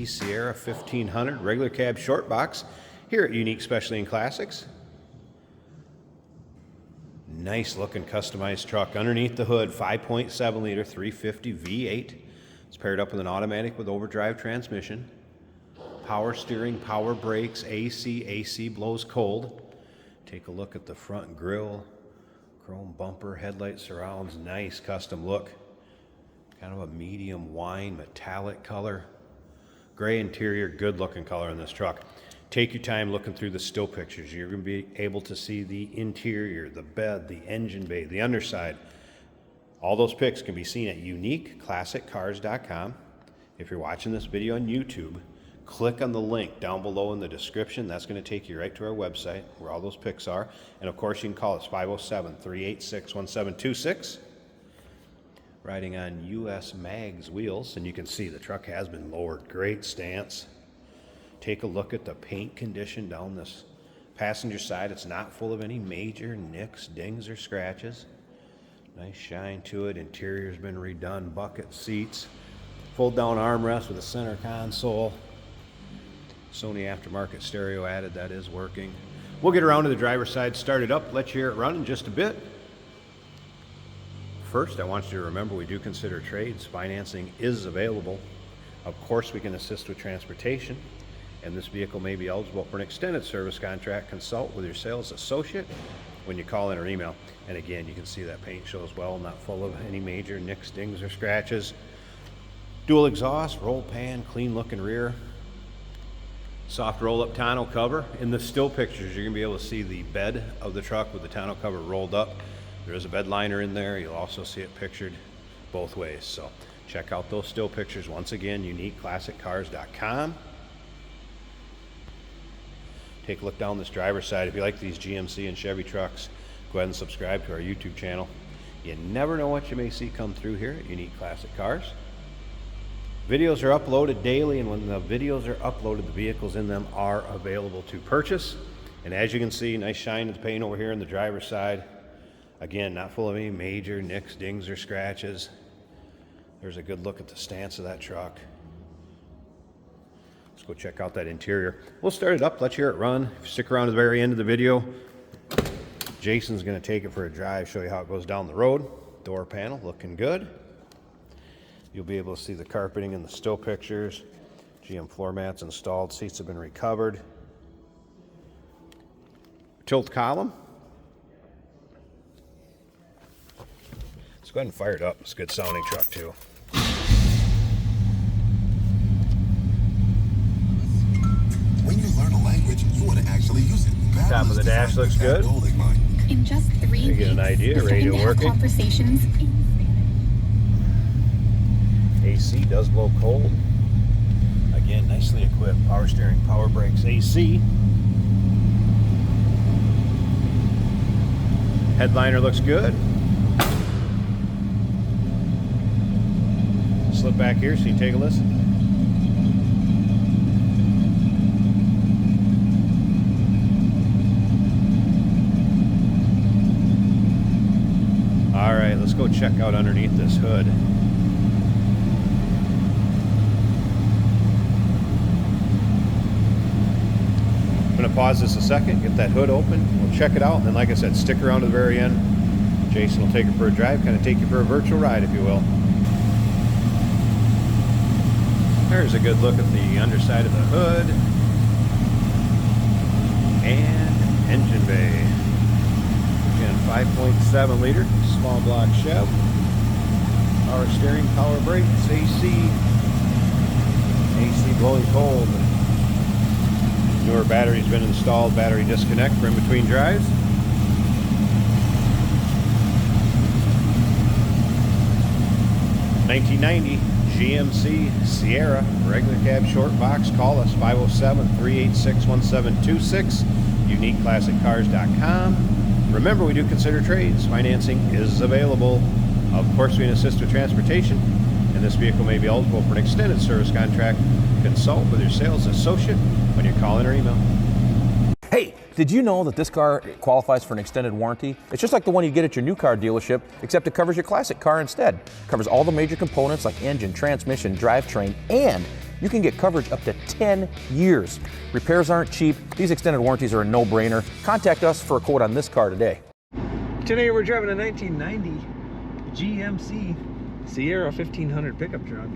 GMC Sierra 1500 regular cab short box here at Unique Specialty and Classics. Nice looking customized truck. Underneath the hood, 5.7 liter 350 V8. It's paired up with an automatic with overdrive transmission. Power steering, power brakes, AC blows cold. Take a look at the front grille. Chrome bumper, headlight surrounds, nice custom look. Kind of a medium wine metallic color. Gray interior, good looking color in this truck. Take your time looking through the still pictures. You're going to be able to see the interior, the bed, the engine bay, the underside. All those pics can be seen at uniqueclassiccars.com. If you're watching this video on YouTube, click on the link down below in the description. That's going to take you right to our website where all those pics are. And of course, you can call us 507-386-1726. Riding on US Mags wheels, and you can see the truck has been lowered. Great stance. Take a look at the paint condition down this passenger side. It's not full of any major nicks, dings, or scratches. Nice shine to it. Interior's been redone. Bucket seats. Fold down armrest with a center console. Sony aftermarket stereo added. That is working. We'll get around to the driver's side, start it up, let you hear it run in just a bit. First, I want you to remember we do consider trades. Financing is available. Of course, we can assist with transportation, and this vehicle may be eligible for an extended service contract. Consult with your sales associate when you call in or email. And again, you can see that paint shows well, not full of any major nicks, dings, or scratches. Dual exhaust, roll pan, clean looking rear. Soft roll-up tonneau cover. In the still pictures, you're going to be able to see the bed of the truck with the tonneau cover rolled up. There is a bed liner in there. You'll also see it pictured both ways. So check out those still pictures. Once again, uniqueclassiccars.com. Take a look down this driver's side. If you like these GMC and Chevy trucks, go ahead and subscribe to our YouTube channel. You never know what you may see come through here at Unique Classic Cars. Videos are uploaded daily, and when the videos are uploaded, the vehicles in them are available to purchase. And as you can see, nice shine of the paint over here on the driver's side. Again, not full of any major nicks, dings, or scratches. There's a good look at the stance of that truck. Let's go check out that interior. We'll start it up, let you hear it run. If you stick around to the very end of the video, Jason's going to take it for a drive, show you how it goes down the road. Door panel looking good. You'll be able to see the carpeting in the still pictures. GM floor mats installed, seats have been recovered. Tilt column. Let's go ahead and fire it up. It's a good sounding truck too. When you learn a language, you want to actually use it. Top of the dash looks good. In just 3 weeks, you get an idea. Radio working. Conversations. AC does blow cold. Again, nicely equipped. Power steering, power brakes, AC. Headliner looks good. Slip back here so you can take a listen. All right, let's go check out underneath this hood. I'm going to pause this a second, get that hood open, we'll check it out, and then like I said, stick around to the very end. Jason will take it for a drive, kind of take you for a virtual ride, if you will. There's a good look at the underside of the hood. And engine bay. Again, 5.7 liter, small block Chev. Power steering, power brakes, AC blowing cold. Newer battery's been installed, battery disconnect for in between drives. '90 GMC Sierra regular cab short box. Call us 507-386-1726. uniqueclassiccars.com. Remember, we do consider trades. Financing is available. Of course, we can assist with transportation, and this vehicle may be eligible for an extended service contract. Consult with your sales associate when you call in or email. Hey, did you know that this car qualifies for an extended warranty? It's just like the one you get at your new car dealership, except it covers your classic car instead. It covers all the major components like engine, transmission, drivetrain, and you can get coverage up to 10 years. Repairs aren't cheap. These extended warranties are a no-brainer. Contact us for a quote on this car today. Today we're driving a 1990 GMC Sierra 1500 pickup truck.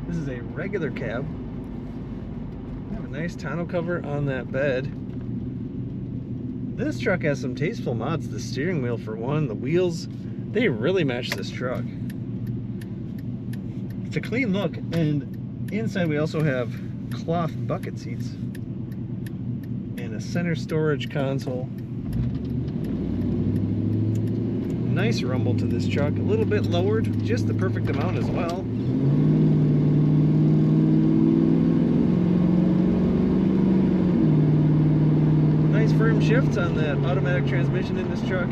This is a regular cab. We have a nice tonneau cover on that bed. This truck has some tasteful mods. The steering wheel for one, the wheels, they really match this truck. It's a clean look, and inside we also have cloth bucket seats and a center storage console. Nice rumble to this truck, a little bit lowered, just the perfect amount as well. Nice firm shifts on that automatic transmission in this truck.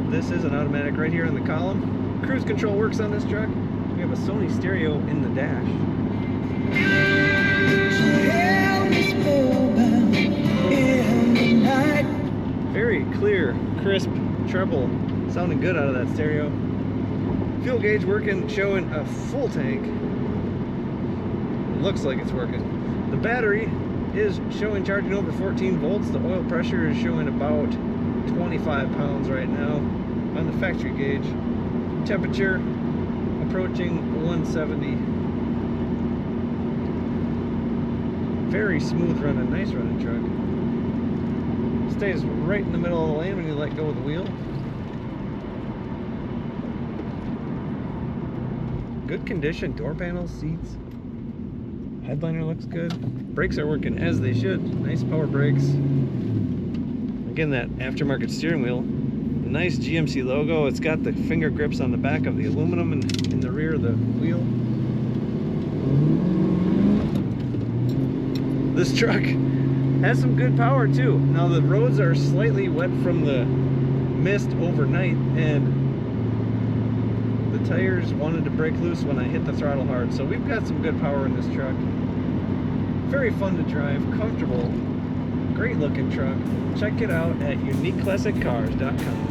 This is an automatic right here in the column. Cruise control works on this truck. We have a Sony stereo in the dash. Very clear, crisp treble, sounding good out of that stereo. Fuel gauge working, showing a full tank. Looks like it's working. The battery is showing charging over 14 volts. The oil pressure is showing about 25 pounds right now on the factory gauge. Temperature approaching 170. Very smooth running, nice running truck. Stays right in the middle of the lane when you let go of the wheel. Good condition, door panels, seats. Headliner looks good. Brakes are working as they should. Nice power brakes. Again, that aftermarket steering wheel. Nice GMC logo. It's got the finger grips on the back of the aluminum and in the rear of the wheel. This truck has some good power too. Now the roads are slightly wet from the mist overnight, and the tires wanted to break loose when I hit the throttle hard. So we've got some good power in this truck. Very fun to drive, comfortable, great looking truck. Check it out at uniqueclassiccars.com.